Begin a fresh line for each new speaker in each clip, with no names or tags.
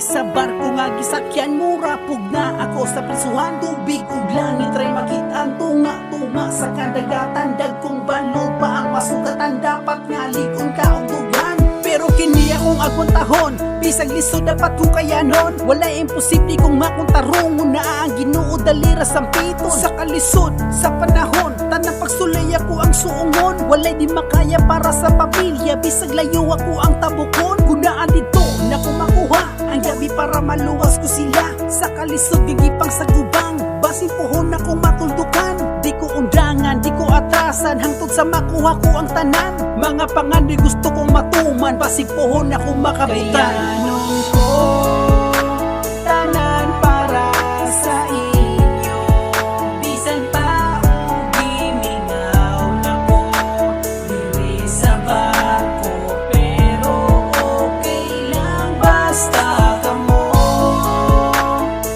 sa barko nga gisakyan mura pugna ako sa prisuhan tubig ug langit ray makitaan tunga sa kadagatan dagkong balod pa ang masugatan dapat nga ligon ka og dugan pero kini akong agpuntahon bisag lisod dapat ko kayanon wala imposible kung makuntarong una ang Ginoo dalira sampito sa kalisod sa panahon tanang pagsulay ako ang suungon walay di makaya para sa pamilya bisag layo ako ang tabukon gunaan dito na ko makuha ang gabi para maluwas ko sila sa kalisod gigipang sa gubang basin pohon akong matuldukan di ko undangan di ko atrasan hangtod sa makuha ko ang tanan mga pangandoy gusto kong matuman basin pohon akong makabutan
Kayanong ko tanan para sa inyo bisan pa ugimingaw na ko diri sa barko pero okay lang basta kamo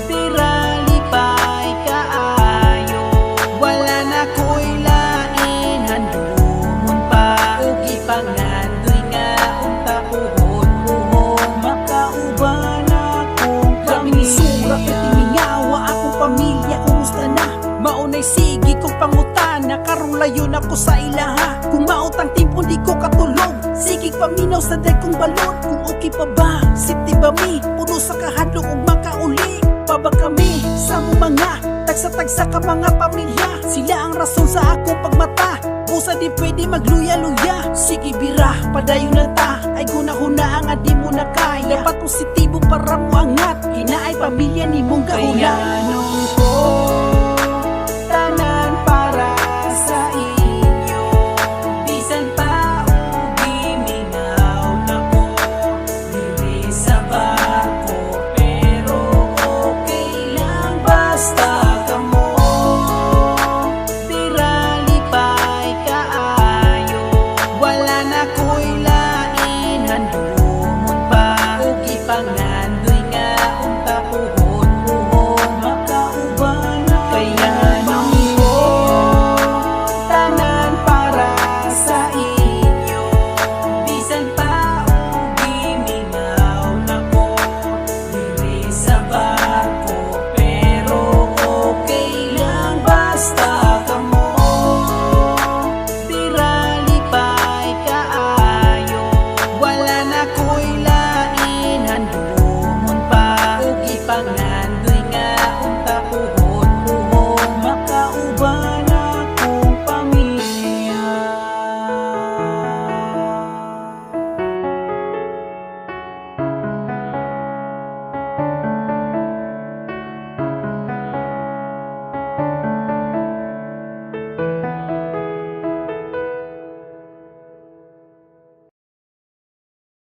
diralipay kaayo wala na ko'y lain handumon pa ug ipangandoy nga unta uhod makauban akong
daming surat at timingawa akong pamilya kumusta na maunay sige kong pangutana karong layo na ko sa ilaha kung mautang timpo di ko katulog sige paminaw sa dagkong balon kung okay pa ba safety ba mi puno sa kahadlok ug makauli pa ba kami sa mo mga tagsa-tagsa ka mga pamilya sila ang rason sa akong pagmata busa di pwede magluya-luya sige bira padayon na ta ay gunahuna ang adi mo na kaya dapat positibo para mo angat hinaay pamilya ni mong gahula
Kayanong